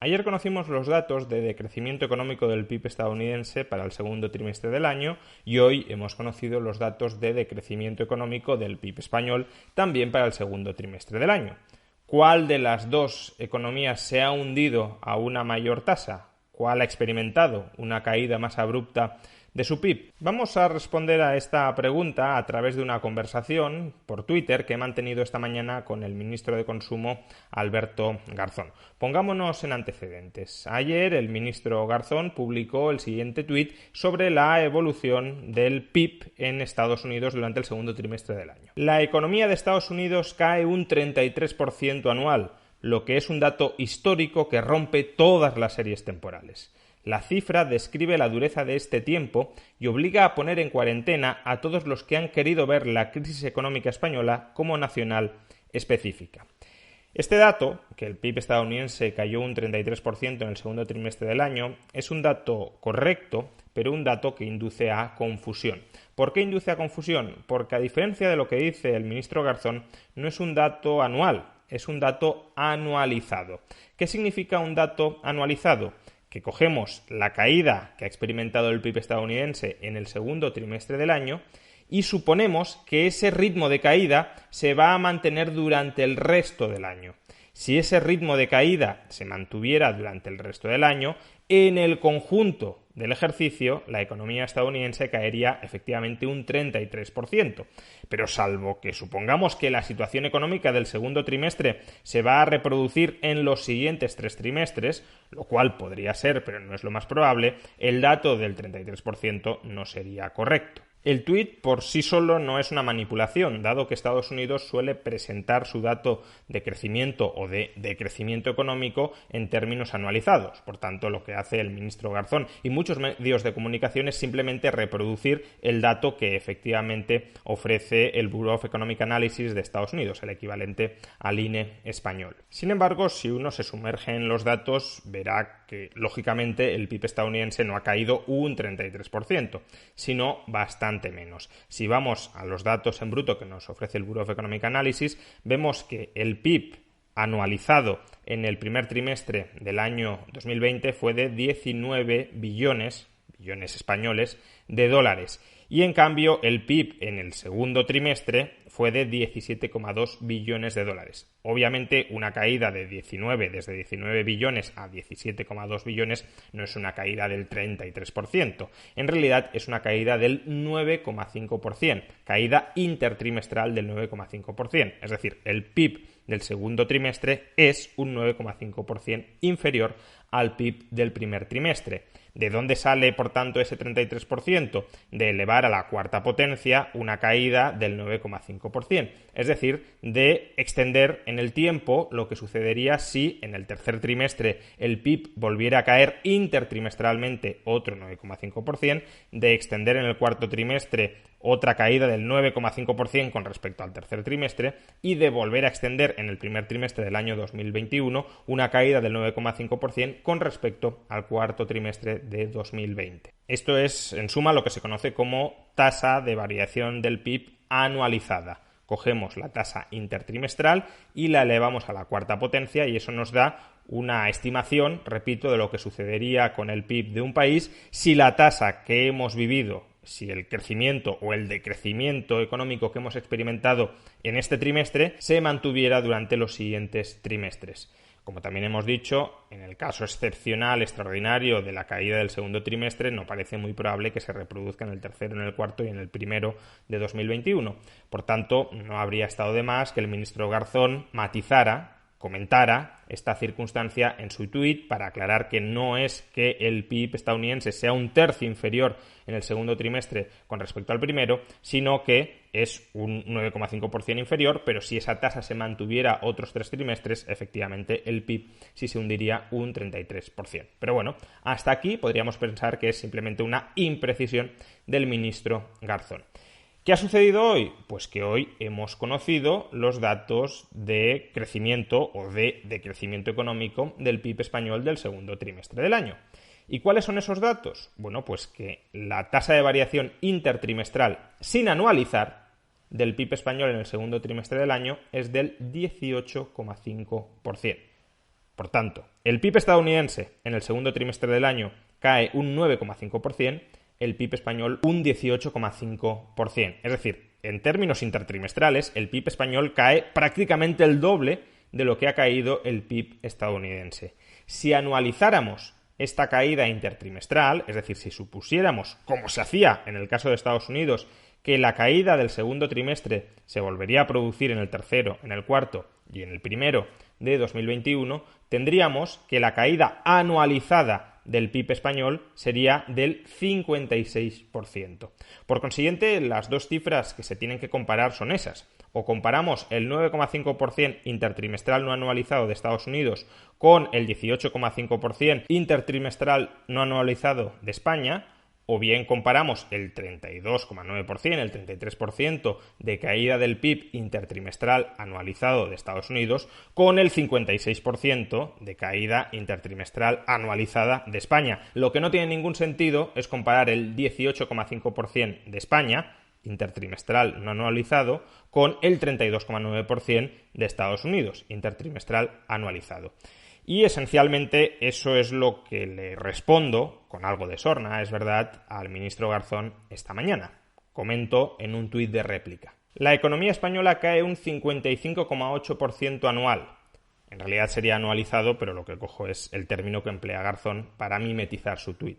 Ayer conocimos los datos de decrecimiento económico del PIB estadounidense para el segundo trimestre del año y hoy hemos conocido los datos de decrecimiento económico del PIB español también para el segundo trimestre del año. ¿Cuál de las dos economías se ha hundido a una mayor tasa? ¿Cuál ha experimentado una caída más abrupta de su PIB? Vamos a responder a esta pregunta a través de una conversación por Twitter que he mantenido esta mañana con el ministro de Consumo, Alberto Garzón. Pongámonos en antecedentes. Ayer el ministro Garzón publicó el siguiente tuit sobre la evolución del PIB en Estados Unidos durante el segundo trimestre del año. La economía de Estados Unidos cae un 33% anual, lo que es un dato histórico que rompe todas las series temporales. La cifra describe la dureza de este tiempo y obliga a poner en cuarentena a todos los que han querido ver la crisis económica española como nacional específica. Este dato, que el PIB estadounidense cayó un 33% en el segundo trimestre del año, es un dato correcto, pero un dato que induce a confusión. ¿Por qué induce a confusión? Porque a diferencia de lo que dice el ministro Garzón, no es un dato anual, es un dato anualizado. ¿Qué significa un dato anualizado? Que cogemos la caída que ha experimentado el PIB estadounidense en el segundo trimestre del año y suponemos que ese ritmo de caída se va a mantener durante el resto del año. Si ese ritmo de caída se mantuviera durante el resto del año, en el conjunto del ejercicio, la economía estadounidense caería efectivamente un 33%. Pero salvo que supongamos que la situación económica del segundo trimestre se va a reproducir en los siguientes 3 trimestres, lo cual podría ser, pero no es lo más probable, el dato del 33% no sería correcto. El tuit por sí solo no es una manipulación, dado que Estados Unidos suele presentar su dato de crecimiento o de decrecimiento económico en términos anualizados. Por tanto, lo que hace el ministro Garzón y muchos medios de comunicación es simplemente reproducir el dato que efectivamente ofrece el Bureau of Economic Analysis de Estados Unidos, el equivalente al INE español. Sin embargo, si uno se sumerge en los datos, verá que, lógicamente, el PIB estadounidense no ha caído un 33%, sino bastante menos. Si vamos a los datos en bruto que nos ofrece el Bureau of Economic Analysis, vemos que el PIB anualizado en el primer trimestre del año 2020 fue de 19 billones españoles de dólares. Y en cambio el PIB en el segundo trimestre fue de 17,2 billones de dólares. Obviamente una caída de desde 19 billones a 17,2 billones no es una caída del 33%. En realidad es una caída del 9,5%, caída intertrimestral del 9,5%. Es decir, el PIB del segundo trimestre es un 9,5% inferior al PIB del primer trimestre. ¿De dónde sale, por tanto, ese 33%? De elevar a la cuarta potencia una caída del 9,5%. Es decir, de extender en el tiempo lo que sucedería si en el tercer trimestre el PIB volviera a caer intertrimestralmente otro 9,5%, de extender en el cuarto trimestre otra caída del 9,5% con respecto al tercer trimestre y de volver a extender en el primer trimestre del año 2021 una caída del 9,5% con respecto al cuarto trimestre de 2020. Esto es, en suma, lo que se conoce como tasa de variación del PIB anualizada. Cogemos la tasa intertrimestral y la elevamos a la cuarta potencia y eso nos da una estimación, repito, de lo que sucedería con el PIB de un país si la tasa que hemos vivido, si el crecimiento o el decrecimiento económico que hemos experimentado en este trimestre se mantuviera durante los siguientes trimestres. Como también hemos dicho, en el caso excepcional, extraordinario de la caída del segundo trimestre, no parece muy probable que se reproduzca en el tercero, en el cuarto y en el primero de 2021. Por tanto, no habría estado de más que el ministro Garzón comentara esta circunstancia en su tuit para aclarar que no es que el PIB estadounidense sea un tercio inferior en el segundo trimestre con respecto al primero, sino que es un 9,5% inferior, pero si esa tasa se mantuviera otros 3 trimestres, efectivamente el PIB sí se hundiría un 33%. Pero bueno, hasta aquí podríamos pensar que es simplemente una imprecisión del ministro Garzón. ¿Qué ha sucedido hoy? Pues que hoy hemos conocido los datos de crecimiento o de decrecimiento económico del PIB español del segundo trimestre del año. ¿Y cuáles son esos datos? Bueno, pues que la tasa de variación intertrimestral sin anualizar del PIB español en el segundo trimestre del año es del 18,5%. Por tanto, el PIB estadounidense en el segundo trimestre del año cae un 9,5%, el PIB español un 18,5%. Es decir, en términos intertrimestrales, el PIB español cae prácticamente el doble de lo que ha caído el PIB estadounidense. Si anualizáramos esta caída intertrimestral, es decir, si supusiéramos, como se hacía en el caso de Estados Unidos, que la caída del segundo trimestre se volvería a producir en el tercero, en el cuarto y en el primero de 2021, tendríamos que la caída anualizada del PIB español sería del 56%. Por consiguiente, las dos cifras que se tienen que comparar son esas. O comparamos el 9,5% intertrimestral no anualizado de Estados Unidos con el 18,5% intertrimestral no anualizado de España, o bien comparamos el 32,9%, el 33% de caída del PIB intertrimestral anualizado de Estados Unidos con el 56% de caída intertrimestral anualizada de España. Lo que no tiene ningún sentido es comparar el 18,5% de España intertrimestral no anualizado con el 32,9% de Estados Unidos intertrimestral anualizado. Y esencialmente eso es lo que le respondo, con algo de sorna, es verdad, al ministro Garzón esta mañana. Comento en un tuit de réplica. La economía española cae un 55,8% anual. En realidad sería anualizado, pero lo que cojo es el término que emplea Garzón para mimetizar su tuit.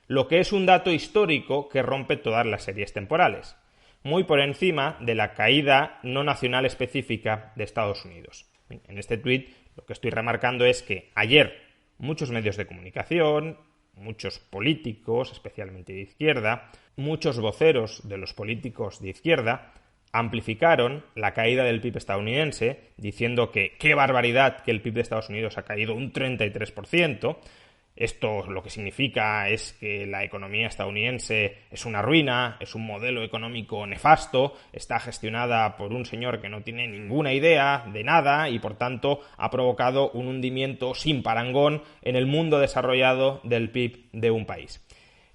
Lo que es un dato histórico que rompe todas las series temporales, muy por encima de la caída no nacional específica de Estados Unidos. En este tuit lo que estoy remarcando es que ayer muchos medios de comunicación, muchos políticos, especialmente de izquierda, muchos voceros de los políticos de izquierda, amplificaron la caída del PIB estadounidense, diciendo que qué barbaridad que el PIB de Estados Unidos ha caído un 33%. Esto lo que significa es que la economía estadounidense es una ruina, es un modelo económico nefasto, está gestionada por un señor que no tiene ninguna idea de nada y por tanto ha provocado un hundimiento sin parangón en el mundo desarrollado del PIB de un país.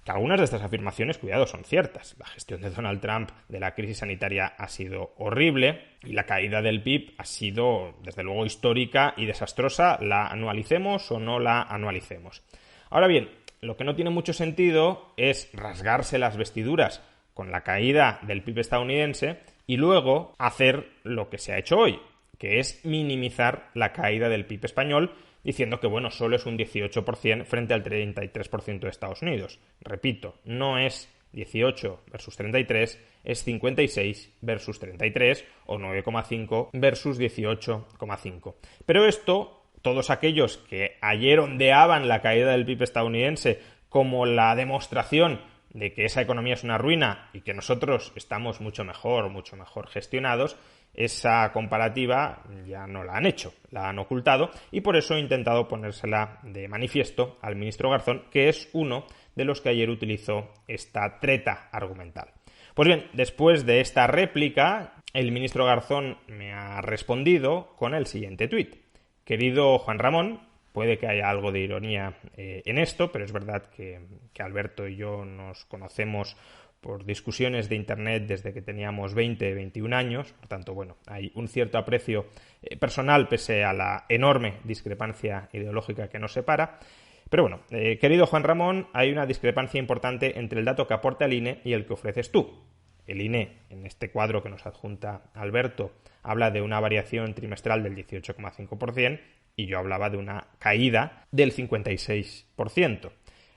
Que algunas de estas afirmaciones, cuidado, son ciertas. La gestión de Donald Trump de la crisis sanitaria ha sido horrible y la caída del PIB ha sido, desde luego, histórica y desastrosa, la anualicemos o no la anualicemos. Ahora bien, lo que no tiene mucho sentido es rasgarse las vestiduras con la caída del PIB estadounidense y luego hacer lo que se ha hecho hoy, que es minimizar la caída del PIB español, diciendo que, bueno, solo es un 18% frente al 33% de Estados Unidos. Repito, no es 18 versus 33, es 56 versus 33 o 9,5 versus 18,5. Pero esto, todos aquellos que ayer ondeaban la caída del PIB estadounidense como la demostración de que esa economía es una ruina y que nosotros estamos mucho mejor gestionados, esa comparativa ya no la han hecho, la han ocultado y por eso he intentado ponérsela de manifiesto al ministro Garzón, que es uno de los que ayer utilizó esta treta argumental. Pues bien, después de esta réplica, el ministro Garzón me ha respondido con el siguiente tuit. Querido Juan Ramón, puede que haya algo de ironía en esto, pero es verdad que Alberto y yo nos conocemos por discusiones de internet desde que teníamos 21 años, por tanto, bueno, hay un cierto aprecio personal pese a la enorme discrepancia ideológica que nos separa. Pero bueno, querido Juan Ramón, hay una discrepancia importante entre el dato que aporta el INE y el que ofreces tú. El INE, en este cuadro que nos adjunta Alberto, habla de una variación trimestral del 18,5% y yo hablaba de una caída del 56%.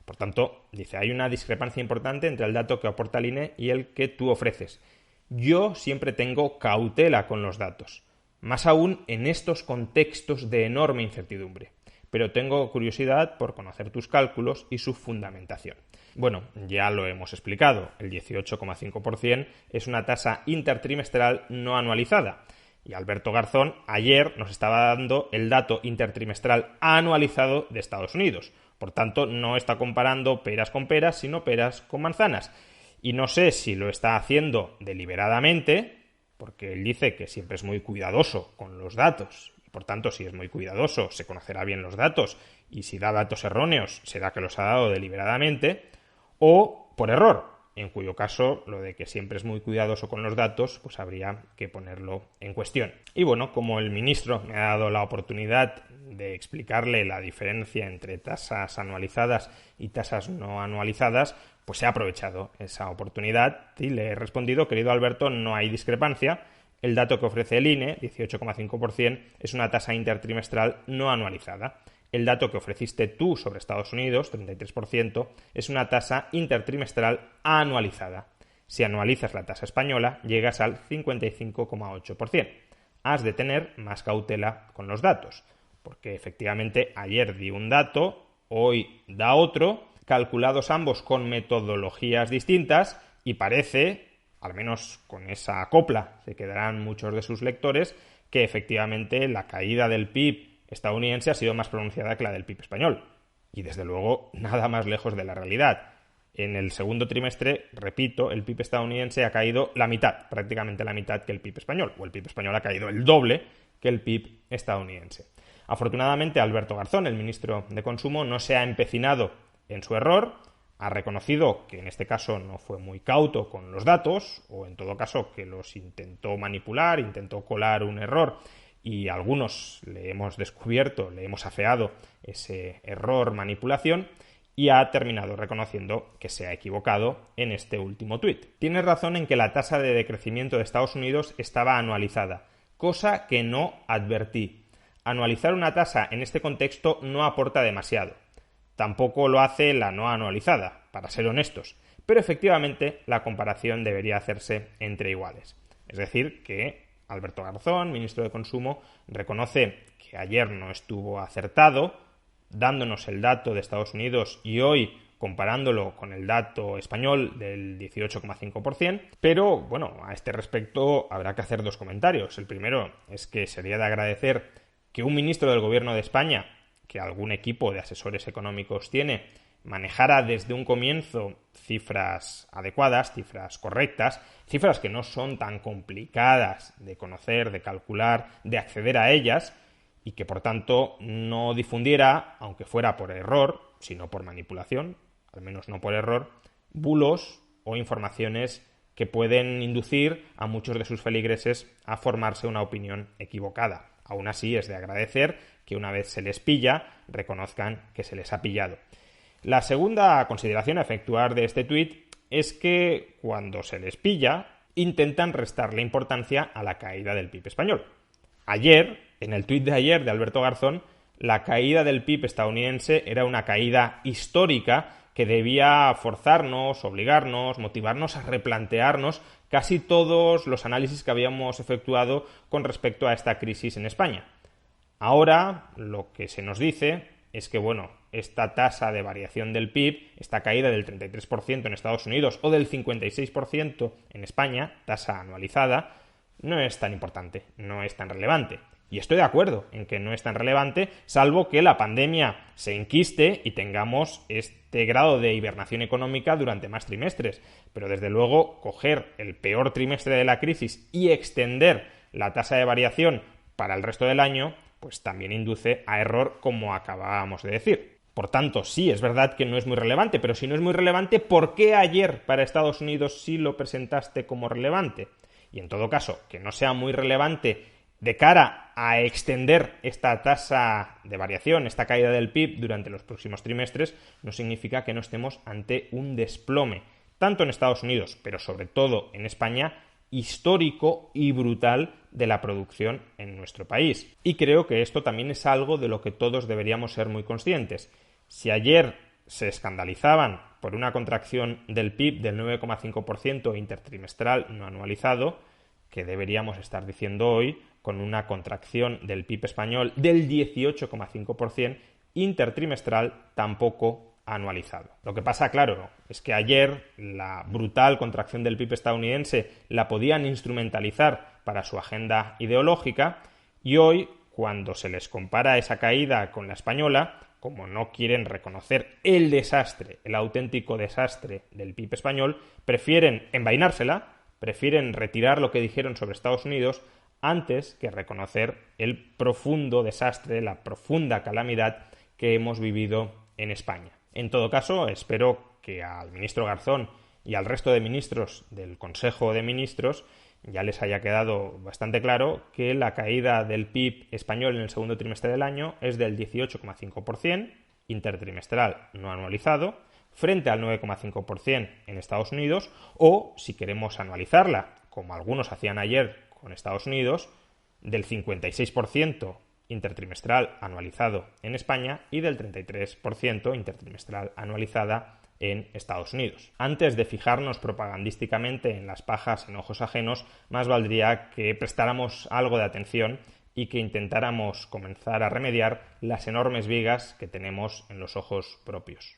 Por tanto, dice, hay una discrepancia importante entre el dato que aporta el INE y el que tú ofreces. Yo siempre tengo cautela con los datos, más aún en estos contextos de enorme incertidumbre, pero tengo curiosidad por conocer tus cálculos y su fundamentación. Bueno, ya lo hemos explicado, el 18,5% es una tasa intertrimestral no anualizada. Y Alberto Garzón ayer nos estaba dando el dato intertrimestral anualizado de Estados Unidos. Por tanto, no está comparando peras con peras, sino peras con manzanas. Y no sé si lo está haciendo deliberadamente, porque él dice que siempre es muy cuidadoso con los datos. Y por tanto, si es muy cuidadoso, se conocerá bien los datos. Y si da datos erróneos, será que los ha dado deliberadamente. O por error, en cuyo caso lo de que siempre es muy cuidadoso con los datos, pues habría que ponerlo en cuestión. Y bueno, como el ministro me ha dado la oportunidad de explicarle la diferencia entre tasas anualizadas y tasas no anualizadas, pues he aprovechado esa oportunidad y le he respondido: querido Alberto, no hay discrepancia. El dato que ofrece el INE, 18,5%, es una tasa intertrimestral no anualizada. El dato que ofreciste tú sobre Estados Unidos, 33%, es una tasa intertrimestral anualizada. Si anualizas la tasa española, llegas al 55,8%. Has de tener más cautela con los datos, porque efectivamente ayer di un dato, hoy da otro, calculados ambos con metodologías distintas, y parece, al menos con esa copla se quedarán muchos de sus lectores, que efectivamente la caída del PIB estadounidense ha sido más pronunciada que la del PIB español. Y desde luego nada más lejos de la realidad. En el segundo trimestre, repito, el PIB estadounidense ha caído la mitad, prácticamente la mitad que el PIB español, o el PIB español ha caído el doble que el PIB estadounidense. Afortunadamente, Alberto Garzón, el ministro de Consumo, no se ha empecinado en su error, ha reconocido que en este caso no fue muy cauto con los datos, o en todo caso que los intentó manipular, intentó colar un error, y algunos le hemos descubierto, le hemos afeado ese error manipulación, y ha terminado reconociendo que se ha equivocado en este último tuit. Tiene razón en que la tasa de decrecimiento de Estados Unidos estaba anualizada, cosa que no advertí. Anualizar una tasa en este contexto no aporta demasiado. Tampoco lo hace la no anualizada, para ser honestos, pero efectivamente la comparación debería hacerse entre iguales. Es decir, que Alberto Garzón, ministro de Consumo, reconoce que ayer no estuvo acertado, dándonos el dato de Estados Unidos y hoy comparándolo con el dato español del 18,5%, pero bueno, a este respecto habrá que hacer dos comentarios. El primero es que sería de agradecer que un ministro del Gobierno de España, que algún equipo de asesores económicos tiene, manejara desde un comienzo cifras adecuadas, cifras correctas, cifras que no son tan complicadas de conocer, de calcular, de acceder a ellas, y que por tanto no difundiera, aunque fuera por error, sino por manipulación, al menos no por error, bulos o informaciones que pueden inducir a muchos de sus feligreses a formarse una opinión equivocada. Aún así, es de agradecer que una vez se les pilla, reconozcan que se les ha pillado. La segunda consideración a efectuar de este tuit es que cuando se les pilla, intentan restarle importancia a la caída del PIB español. Ayer, en el tuit de ayer de Alberto Garzón, la caída del PIB estadounidense era una caída histórica que debía forzarnos, obligarnos, motivarnos a replantearnos casi todos los análisis que habíamos efectuado con respecto a esta crisis en España. Ahora, lo que se nos dice es que, esta tasa de variación del PIB, esta caída del 33% en Estados Unidos o del 56% en España, tasa anualizada, no es tan importante, no es tan relevante. Y estoy de acuerdo en que no es tan relevante, salvo que la pandemia se enquiste y tengamos este grado de hibernación económica durante más trimestres. Pero desde luego, coger el peor trimestre de la crisis y extender la tasa de variación para el resto del año, pues también induce a error, como acabábamos de decir. Por tanto, sí, es verdad que no es muy relevante, pero si no es muy relevante, ¿por qué ayer para Estados Unidos sí lo presentaste como relevante? Y en todo caso, que no sea muy relevante de cara a extender esta tasa de variación, esta caída del PIB durante los próximos trimestres, no significa que no estemos ante un desplome, tanto en Estados Unidos, pero sobre todo en España, histórico y brutal de la producción en nuestro país. Y creo que esto también es algo de lo que todos deberíamos ser muy conscientes. Si ayer se escandalizaban por una contracción del PIB del 9,5% intertrimestral no anualizado, que deberíamos estar diciendo hoy con una contracción del PIB español del 18,5% intertrimestral tampoco anualizado. Lo que pasa, claro, es que ayer la brutal contracción del PIB estadounidense la podían instrumentalizar para su agenda ideológica y hoy, cuando se les compara esa caída con la española, como no quieren reconocer el desastre, el auténtico desastre del PIB español, prefieren envainársela, prefieren retirar lo que dijeron sobre Estados Unidos antes que reconocer el profundo desastre, la profunda calamidad que hemos vivido en España. En todo caso, espero que al ministro Garzón y al resto de ministros del Consejo de Ministros ya les haya quedado bastante claro que la caída del PIB español en el segundo trimestre del año es del 18,5% intertrimestral no anualizado, frente al 9,5% en Estados Unidos, o, si queremos anualizarla, como algunos hacían ayer con Estados Unidos, del 56% intertrimestral anualizado en España y del 33% intertrimestral anualizada en Estados Unidos. Antes de fijarnos propagandísticamente en las pajas en ojos ajenos, más valdría que prestáramos algo de atención y que intentáramos comenzar a remediar las enormes vigas que tenemos en los ojos propios.